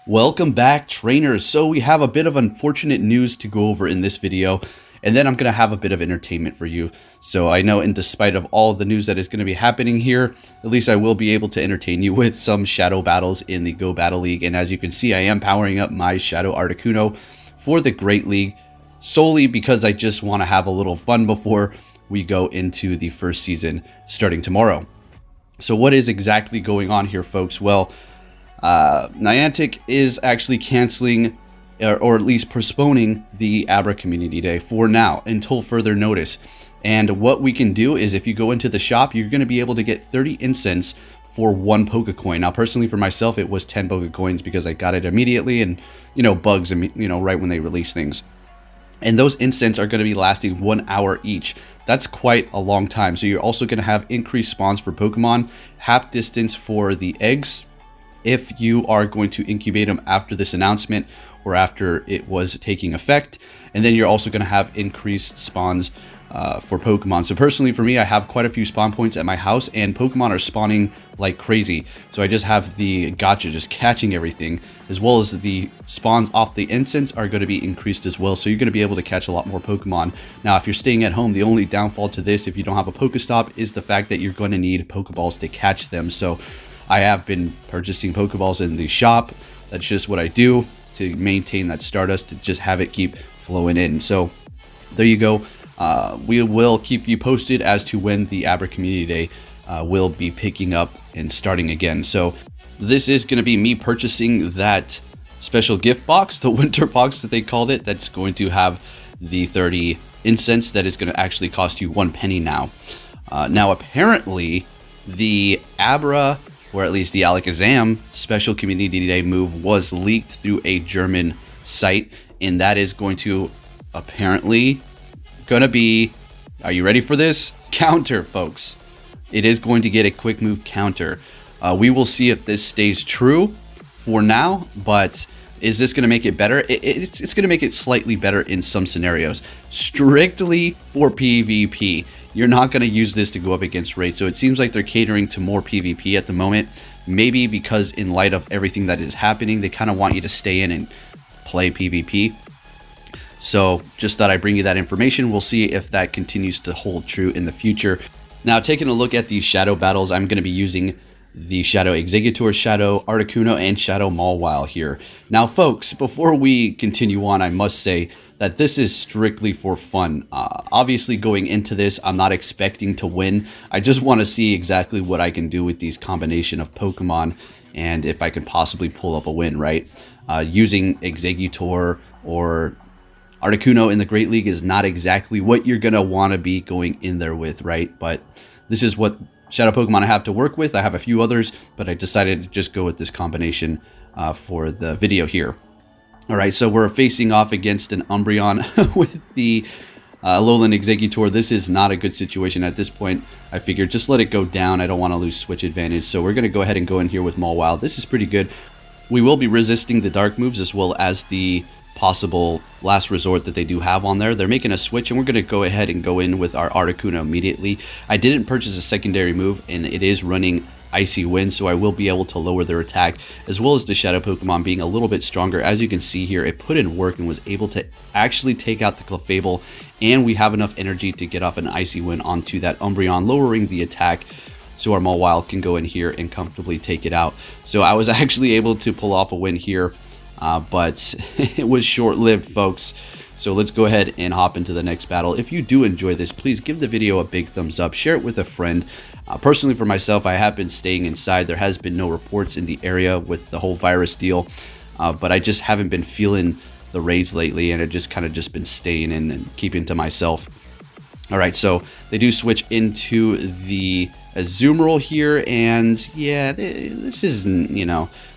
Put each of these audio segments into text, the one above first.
Welcome back, trainers. So we have a bit of unfortunate news to go over in this video, and then I'm going to have a bit of entertainment for you. So I know, in despite of all the news that is going to be happening here, at least I will be able to entertain you with some shadow battles in the Go Battle League. And as you can see, I am powering up my Shadow Articuno for the Great League solely because I just want to have a little fun before we go into the first season starting tomorrow. So what is exactly going on here, folks? Well, Niantic is actually canceling or at least postponing the Abra Community Day for now until further notice. And what we can do is, if you go into the shop, you're going to be able to get 30 incense for 1 Pokecoin. Now, personally for myself, it was 10 Pokecoins because I got it immediately, and bugs, right when they release things. And those incense are going to be lasting 1 hour each. That's quite a long time. So you're also going to have increased spawns for Pokemon, half distance for the eggs, if you are going to incubate them after this announcement or after it was taking effect. And then you're also going to have increased spawns for Pokemon. So personally for me, I have quite a few spawn points at my house, and Pokemon are spawning like crazy. So I just have the gacha just catching everything, as well as the spawns off the incense are going to be increased as well. So you're going to be able to catch a lot more Pokemon. Now, if you're staying at home, the only downfall to this, if you don't have a Pokestop, is the fact that you're going to need Pokeballs to catch them. So I have been purchasing Pokeballs in the shop. That's just what I do to maintain that Stardust, to just have it keep flowing in. So there you go. We will keep you posted as to when the Abra Community Day will be picking up and starting again. So this is going to be me purchasing that special gift box, the winter box that they called it, that's going to have the 30 incense that is going to actually cost you 1 penny now. Now, apparently, the Abra, or at least the Alakazam special Community Day move, was leaked through a German site, and that is going to apparently gonna be, are you ready for this? Counter, folks. It is going to get a quick move counter. We will see if this stays true for now, but is this going to make it better? It's going to make it slightly better in some scenarios. Strictly for PvP. You're not going to use this to go up against raids. So it seems like they're catering to more PvP at the moment. Maybe because in light of everything that is happening, they kind of want you to stay in and play PvP. So just thought I'd bring you that information. We'll see if that continues to hold true in the future. Now, taking a look at these shadow battles, I'm going to be using the Shadow Exeggutor, Shadow Articuno, and Shadow Mawile here. Now, folks, before we continue on, I must say that this is strictly for fun. Obviously, going into this, I'm not expecting to win. I just want to see exactly what I can do with these combination of Pokemon, and if I can possibly pull up a win, right? Using Exeggutor or Articuno in the Great League is not exactly what you're going to want to be going in there with, right? But this is what Shadow Pokemon I have to work with. I have a few others, but I decided to just go with this combination for the video here. All right, so we're facing off against an Umbreon with the Alolan Exeggutor. This is not a good situation at this point. I figured just let it go down. I don't want to lose switch advantage. So we're going to go ahead and go in here with Mawile. This is pretty good. We will be resisting the dark moves as well as the possible last resort that they do have on there. They're making a switch, and we're going to go ahead and go in with our Articuno immediately. I didn't purchase a secondary move, and it is running Icy Wind, so I will be able to lower their attack, as well as the Shadow Pokemon being a little bit stronger. As you can see here, it put in work and was able to actually take out the Clefable, and we have enough energy to get off an Icy Wind onto that Umbreon, lowering the attack, so our Mawile can go in here and comfortably take it out. So I was actually able to pull off a win here, but it was short-lived, folks. So let's go ahead and hop into the next battle. If you do enjoy this, please give the video a big thumbs up. Share it with a friend. Personally, for myself, I have been staying inside. There has been no reports in the area with the whole virus deal, but I just haven't been feeling the raids lately, and I've just kind of just been staying in and keeping to myself. All right, so they do switch into the Azumarill here, and yeah, this isn't,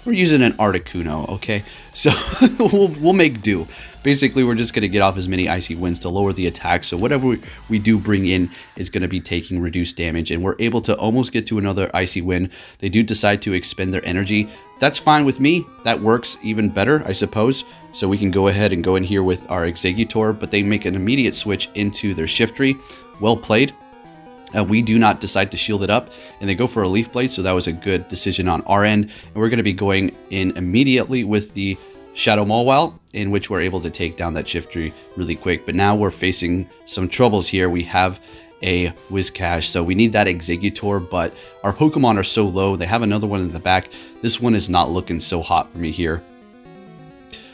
we're using an Articuno, okay? So we'll make do. Basically, we're just going to get off as many Icy Winds to lower the attack, so whatever we do bring in is going to be taking reduced damage, and we're able to almost get to another Icy Wind. They do decide to expend their energy. That's fine with me. That works even better, I suppose. So we can go ahead and go in here with our Exeggutor, but they make an immediate switch into their Shiftry. Well played. We do not decide to shield it up, and they go for a Leaf Blade, so that was a good decision on our end. And we're going to be going in immediately with the Shadow Mawile, in which we're able to take down that Shiftry really quick. But now we're facing some troubles here. We have a Whiscash, so we need that Exeggutor, but our Pokemon are so low. They have another one in the back. This one is not looking so hot for me here.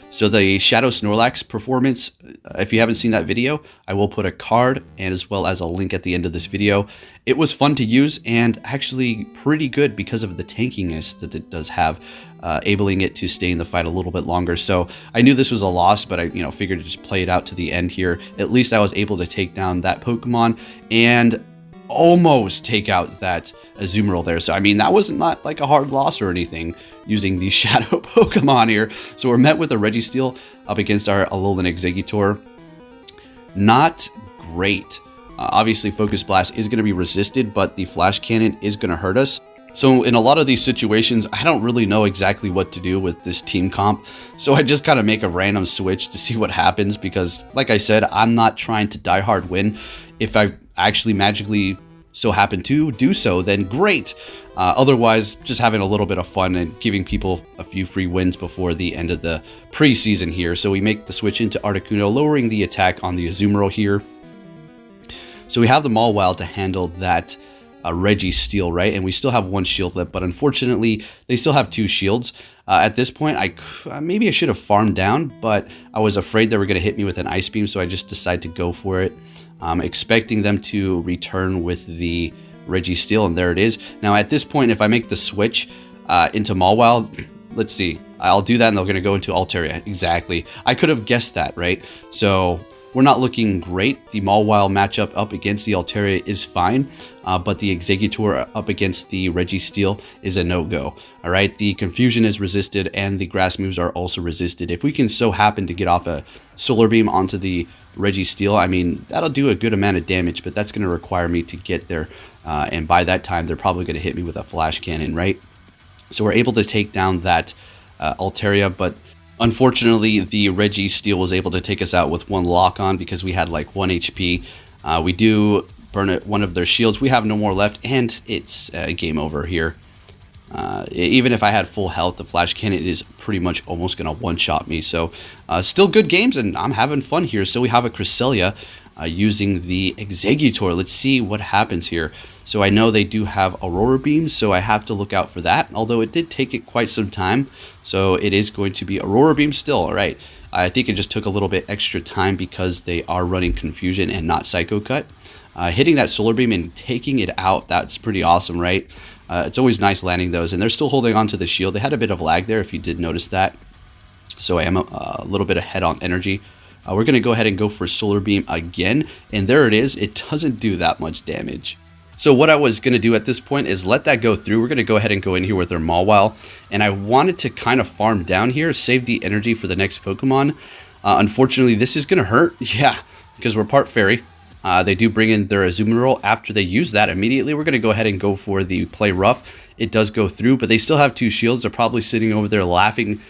So the Shadow Snorlax performance, if you haven't seen that video, I will put a card and as well as a link at the end of this video. It was fun to use and actually pretty good because of the tankiness that it does have, enabling it to stay in the fight a little bit longer. So I knew this was a loss, but I figured to just play it out to the end here. At least I was able to take down that Pokemon and almost take out that Azumarill there. So I mean, that was not like a hard loss or anything using these Shadow Pokemon here. So we're met with a Registeel up against our Alolan Exeggutor. Not great. Obviously Focus Blast is going to be resisted, but the Flash Cannon is going to hurt us. So in a lot of these situations, I don't really know exactly what to do with this team comp. So I just kind of make a random switch to see what happens because, like I said, I'm not trying to die hard win. If I actually magically so happen to do so, then great. Otherwise, just having a little bit of fun and giving people a few free wins before the end of the preseason here. So we make the switch into Articuno, lowering the attack on the Azumarill here. So we have the Mawile to handle that Registeel, right? And we still have one shield left, but unfortunately, they still have two shields. At this point, maybe I should have farmed down, but I was afraid they were going to hit me with an Ice Beam, so I just decided to go for it, expecting them to return with the Registeel, and there it is. Now, at this point, if I make the switch into Mawile, let's see, I'll do that, and they're going to go into Altaria. Exactly. I could have guessed that, right? So we're not looking great. The Mawile matchup up against the Altaria is fine, but the Exeggutor up against the Registeel is a no-go. All right, the Confusion is resisted, and the Grass moves are also resisted. If we can so happen to get off a Solar Beam onto the Registeel, I mean, that'll do a good amount of damage, but that's going to require me to get there, and by that time, they're probably going to hit me with a Flash Cannon, right? So we're able to take down that Altaria, but unfortunately, the Registeel was able to take us out with one lock-on because we had like 1 HP. We do burn one of their shields. We have no more left, and it's game over here. Even if I had full health, the Flash Cannon is pretty much almost going to one-shot me. So still good games, and I'm having fun here. So we have a Cresselia using the Exeggutor. Let's see what happens here. So I know they do have Aurora Beams, so I have to look out for that, although it did take it quite some time. So it is going to be Aurora Beam still. All right. I think it just took a little bit extra time because they are running Confusion and not Psycho Cut. Hitting that Solar Beam and taking it out, that's pretty awesome, right? It's always nice landing those, and they're still holding on to the shield. They had a bit of lag there if you did notice that. So I am a little bit ahead on energy. We're going to go ahead and go for Solar Beam again, and there it is. It doesn't do that much damage. So what I was going to do at this point is let that go through. We're going to go ahead and go in here with our Mawile, and I wanted to kind of farm down here, save the energy for the next Pokemon. Unfortunately, this is going to hurt, yeah, because we're part Fairy. They do bring in their Azumarill. After they use that, immediately we're going to go ahead and go for the Play Rough. It does go through, but they still have two shields. They're probably sitting over there laughing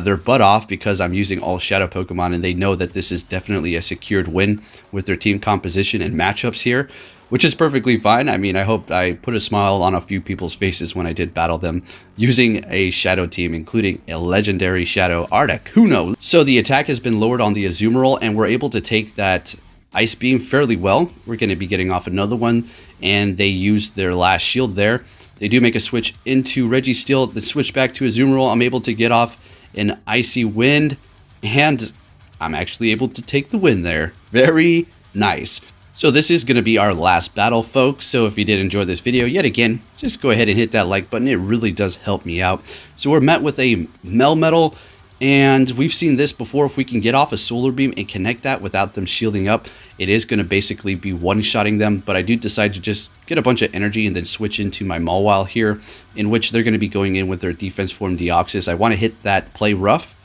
their butt off because I'm using all Shadow Pokemon, and they know that this is definitely a secured win with their team composition and matchups here, which is perfectly fine. I mean, I hope I put a smile on a few people's faces when I did battle them using a Shadow team, including a legendary Shadow Articuno. So the attack has been lowered on the Azumarill, and we're able to take that Ice Beam fairly well. We're going to be getting off another one, and they used their last shield there. They do make a switch into Registeel, then switch back to Azumarill. I'm able to get off an Icy Wind, and I'm actually able to take the win there. Very nice. So this is going to be our last battle, folks. So if you did enjoy this video, yet again, just go ahead and hit that like button. It really does help me out. So we're met with a Melmetal, and we've seen this before. If we can get off a Solar Beam and connect that without them shielding up, it is going to basically be one-shotting them. But I do decide to just get a bunch of energy and then switch into my Mawile here, in which they're going to be going in with their Defense Form Deoxys. I want to hit that Play Rough.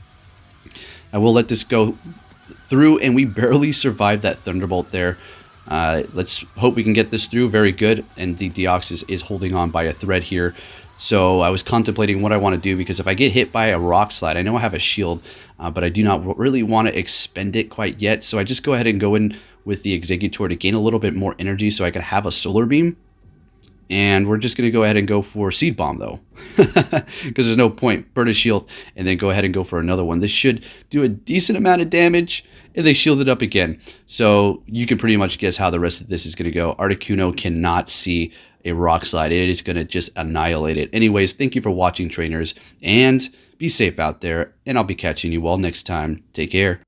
I will let this go through, and we barely survived that Thunderbolt there. Let's hope we can get this through. Very good. And the Deoxys is holding on by a thread here. So I was contemplating what I want to do, because if I get hit by a Rock Slide, I know I have a shield, but I do not really want to expend it quite yet. So I just go ahead and go in with the Executor to gain a little bit more energy so I can have a Solar Beam. And we're just going to go ahead and go for Seed Bomb, though, because there's no point. Burn a shield, and then go ahead and go for another one. This should do a decent amount of damage, and they shield it up again. So you can pretty much guess how the rest of this is going to go. Articuno cannot see a Rock Slide. It is going to just annihilate it. Anyways, thank you for watching, trainers, and be safe out there, and I'll be catching you all next time. Take care.